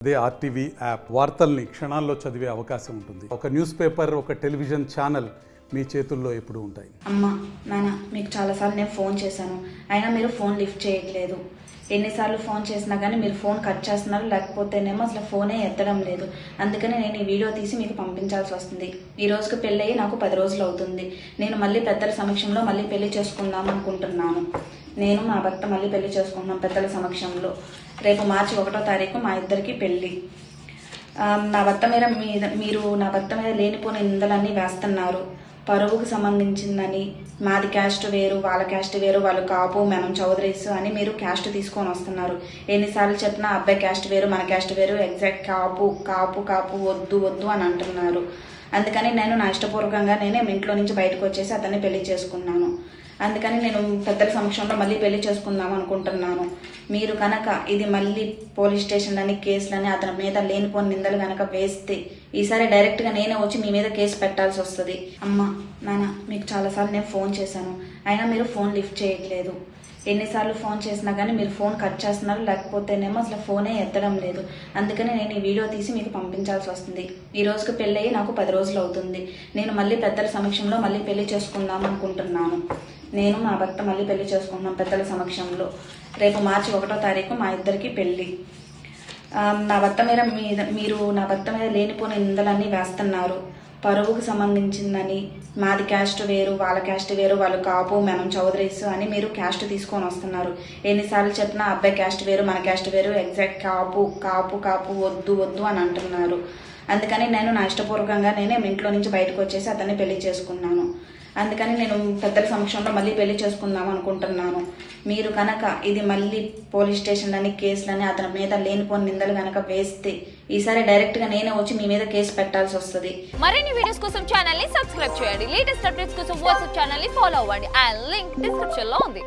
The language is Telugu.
అదే ఆర్టీవీ యాప్ వార్తల్ని క్షణాల్లో చదివే అవకాశం ఉంటుంది. ఒక న్యూస్ పేపర్, ఒక టెలివిజన్ ఛానల్ మీ చేతుల్లో ఎప్పుడూ ఉంటాయి. అమ్మా, నాన్న, మీకు చాలాసార్లు నేను ఫోన్ చేశాను, అయినా మీరు ఫోన్ లిఫ్ట్ చేయట్లేదు. ఎన్నిసార్లు ఫోన్ చేసినా కానీ మీరు ఫోన్ కట్ చేస్తున్నారు, లేకపోతేనేమో అసలు ఫోనే ఎత్తడం లేదు. అందుకని నేను ఈ వీడియో తీసి మీకు పంపించాల్సి వస్తుంది. ఈ రోజుకి పెళ్ళి అయ్యి నాకు 10 రోజులు అవుతుంది. నేను మళ్ళీ పెద్దల సమక్షంలో మళ్ళీ పెళ్లి చేసుకుందాం అనుకుంటున్నాను. నేను మా భర్త మళ్ళీ పెళ్లి చేసుకుంటున్నాం పెద్దల సమక్షంలో. రేపు మార్చి 1వ తారీఖు మా ఇద్దరికి పెళ్ళి. నా భర్త మీరు నా భర్త మీద లేనిపోని నిందలన్నీ వేస్తున్నారు. పరువుకు సంబంధించిందని, మాది క్యాస్ట్ వేరు, వాళ్ళ క్యాస్ట్ వేరు, వాళ్ళు కాపు, మనం చౌదరీస్ అని మీరు క్యాస్ట్ తీసుకొని వస్తున్నారు. ఎన్నిసార్లు చెప్పినా అబ్బాయి క్యాస్ట్ వేరు, మన క్యాస్ట్ వేరు, ఎగ్జాక్ట్ కాపు కాపు కాపు వద్దు వద్దు అని అంటున్నారు. అందుకని నేను నా ఇష్టపూర్వకంగా నేనే ఇంట్లో నుంచి బయటకు వచ్చేసి అతన్ని పెళ్లి చేసుకున్నాను. అందుకని నేను పెద్దల సమక్షంలో మళ్ళీ పెళ్లి చేసుకుందాం అనుకుంటున్నాను. మీరు కనుక ఇది మళ్ళీ పోలీస్ స్టేషన్లని, కేసులని, అతని మీద లేనిపోని నిందలు కనుక వేస్తే ఈసారి డైరెక్ట్గా నేనే వచ్చి మీ మీద కేసు పెట్టాల్సి వస్తుంది. అమ్మా, నాన్న, మీకు చాలాసార్లు నేను ఫోన్ చేశాను, అయినా మీరు ఫోన్ లిఫ్ట్ చేయట్లేదు. ఎన్నిసార్లు ఫోన్ చేసినా కానీ మీరు ఫోన్ కట్ చేస్తున్నారు, లేకపోతేనేమో అసలు ఫోనే ఎత్తడం లేదు. అందుకని నేను ఈ వీడియో తీసి మీకు పంపించాల్సి వస్తుంది. ఈ రోజుకి పెళ్ళి అయ్యి నాకు 10 రోజులు అవుతుంది. నేను మళ్ళీ పెద్దల సమక్షంలో మళ్ళీ పెళ్లి చేసుకుందాం అనుకుంటున్నాను. నేను మా భర్త మళ్ళీ పెళ్లి చేసుకుంటున్నాం పెద్దల సమక్షంలో. రేపు మార్చి 1వ తారీఖు మా ఇద్దరికి పెళ్ళి. నా భర్త మీద లేనిపోని నిందలన్నీ వేస్తున్నారు. పరువుకు సంబంధించిందని, మాది క్యాస్ట్ వేరు, వాళ్ళ క్యాస్ట్ వేరు, వాళ్ళు కాపు, మనం చౌదరీస్ అని మీరు క్యాస్ట్ తీసుకొని వస్తున్నారు. ఎన్నిసార్లు చెప్పినా అబ్బాయి క్యాస్ట్ వేరు, మన క్యాస్ట్ వేరు, ఎగ్జాక్ట్ కాపు కాపు కాపు వద్దు వద్దు అని అంటున్నారు. అందుకని నేను నా ఇష్టపూర్వకంగా నేనే ఇంట్లో నుంచి బయటకు వచ్చేసి అతన్ని పెళ్లి చేసుకున్నాను. అందుకని నేను పెద్దల సమక్షంలో మళ్ళీ పెళ్లి చేసుకుందాం అనుకుంటున్నాను. మీరు కనుక ఇది మళ్ళీ పోలీస్ స్టేషన్లని, కేసులని, అతని మీద లేనిపోని నిందలు కనుక వేస్తే ఈసారి డైరెక్ట్గా నేనే వచ్చి మీ మీద కేసు పెట్టాల్సి వస్తుంది. మరిన్ని వీడియోస్ కోసం ఛానల్ ని సబ్స్క్రైబ్ చేయండి. లేటెస్ట్ అప్డేట్స్ కోసం వాట్సాప్ ఛానల్ ని ఫాలో అవ్వండి. ఆ లింక్ డిస్క్రిప్షన్ లో ఉంది.